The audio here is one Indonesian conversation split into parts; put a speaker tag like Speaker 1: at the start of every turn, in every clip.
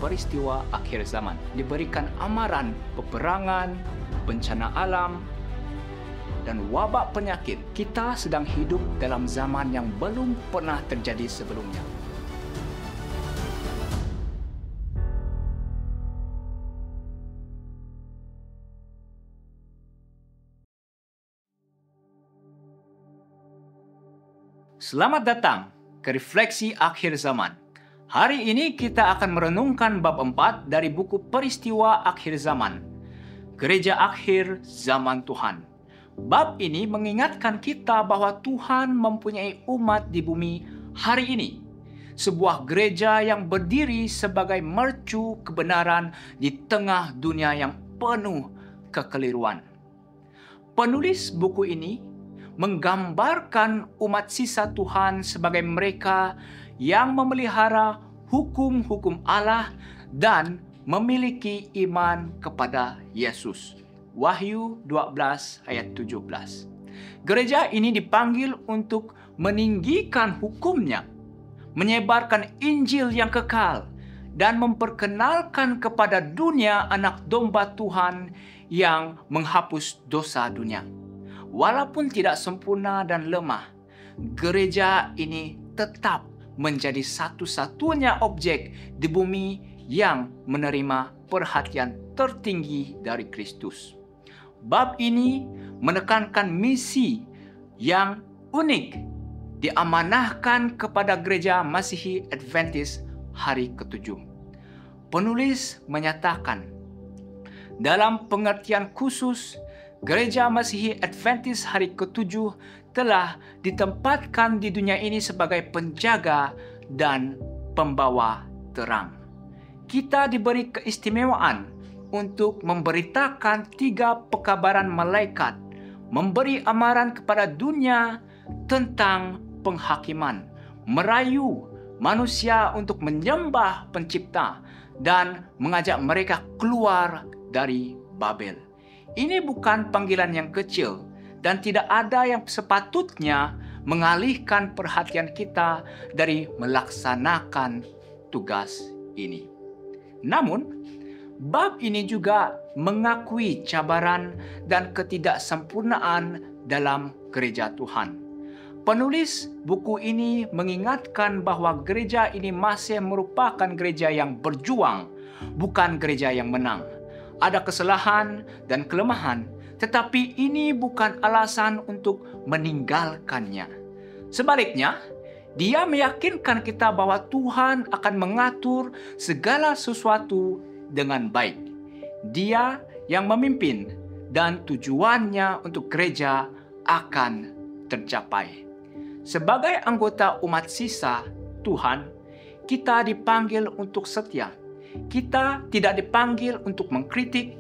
Speaker 1: peristiwa akhir zaman. Diberikan amaran peperangan, bencana alam, dan wabak penyakit. Kita sedang hidup dalam zaman yang belum pernah terjadi sebelumnya. Selamat datang ke Refleksi Akhir Zaman. Hari ini kita akan merenungkan bab 4 dari buku Peristiwa Akhir Zaman, Gereja Akhir Zaman Tuhan. Bab ini mengingatkan kita bahwa Tuhan mempunyai umat di bumi hari ini. Sebuah gereja yang berdiri sebagai mercu kebenaran di tengah dunia yang penuh kekeliruan. Penulis buku ini menggambarkan umat sisa Tuhan sebagai mereka yang memelihara hukum-hukum Allah dan memiliki iman kepada Yesus. Wahyu 12 ayat 17. Gereja ini dipanggil untuk meninggikan hukumnya, menyebarkan Injil yang kekal, dan memperkenalkan kepada dunia anak domba Tuhan yang menghapus dosa dunia. Walaupun tidak sempurna dan lemah, gereja ini tetap menjadi satu-satunya objek di bumi yang menerima perhatian tertinggi dari Kristus. Bab ini menekankan misi yang unik diamanahkan kepada gereja Masihi Adventist hari ke-7. Penulis menyatakan, dalam pengertian khusus, Gereja Masihi Adventist hari ke-7 telah ditempatkan di dunia ini sebagai penjaga dan pembawa terang. Kita diberi keistimewaan untuk memberitakan 3 pekabaran malaikat, memberi amaran kepada dunia tentang penghakiman, merayu manusia untuk menyembah Pencipta, dan mengajak mereka keluar dari Babel. Ini bukan panggilan yang kecil dan tidak ada yang sepatutnya mengalihkan perhatian kita dari melaksanakan tugas ini. Namun, bab ini juga mengakui cabaran dan ketidaksempurnaan dalam gereja Tuhan. Penulis buku ini mengingatkan bahwa gereja ini masih merupakan gereja yang berjuang, bukan gereja yang menang. Ada kesalahan dan kelemahan, tetapi ini bukan alasan untuk meninggalkannya. Sebaliknya, dia meyakinkan kita bahwa Tuhan akan mengatur segala sesuatu dengan baik. Dia yang memimpin dan tujuannya untuk gereja akan tercapai. Sebagai anggota umat sisa Tuhan, kita dipanggil untuk setia. Kita tidak dipanggil untuk mengkritik,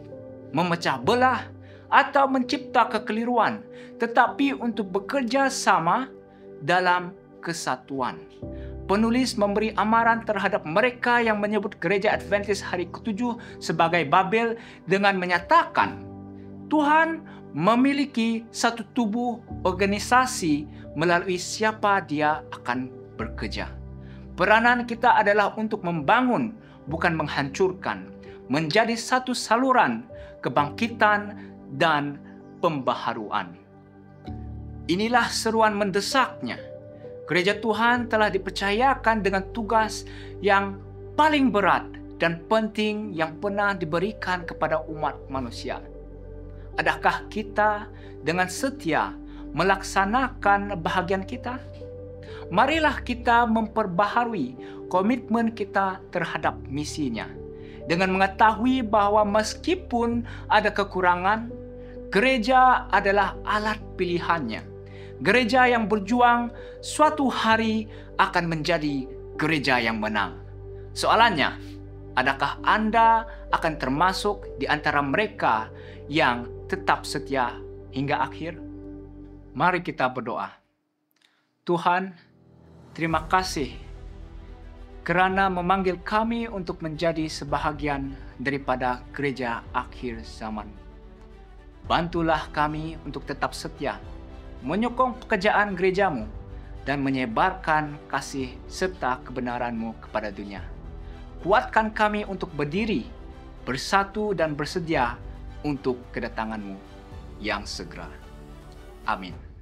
Speaker 1: memecah belah, atau mencipta kekeliruan, tetapi untuk bekerja sama dalam kesatuan. Penulis memberi amaran terhadap mereka yang menyebut gereja Adventist hari ke-7 sebagai Babel dengan menyatakan, Tuhan memiliki satu tubuh organisasi melalui siapa Dia akan bekerja. Peranan kita adalah untuk membangun, bukan menghancurkan, menjadi satu saluran kebangkitan dan pembaharuan. Inilah seruan mendesaknya. Gereja Tuhan telah dipercayakan dengan tugas yang paling berat dan penting yang pernah diberikan kepada umat manusia. Adakah kita dengan setia melaksanakan bahagian kita? Marilah kita memperbaharui komitmen kita terhadap misinya. Dengan mengetahui bahwa meskipun ada kekurangan, gereja adalah alat pilihannya. Gereja yang berjuang suatu hari akan menjadi gereja yang menang. Soalannya, adakah Anda akan termasuk di antara mereka yang tetap setia hingga akhir? Mari kita berdoa. Tuhan, terima kasih kerana memanggil kami untuk menjadi sebahagian daripada gereja akhir zaman. Bantulah kami untuk tetap setia, menyokong pekerjaan gerejamu, dan menyebarkan kasih serta kebenaran-Mu kepada dunia. kuatkan kami untuk berdiri, bersatu dan bersedia untuk kedatangan-Mu yang segera. Amin.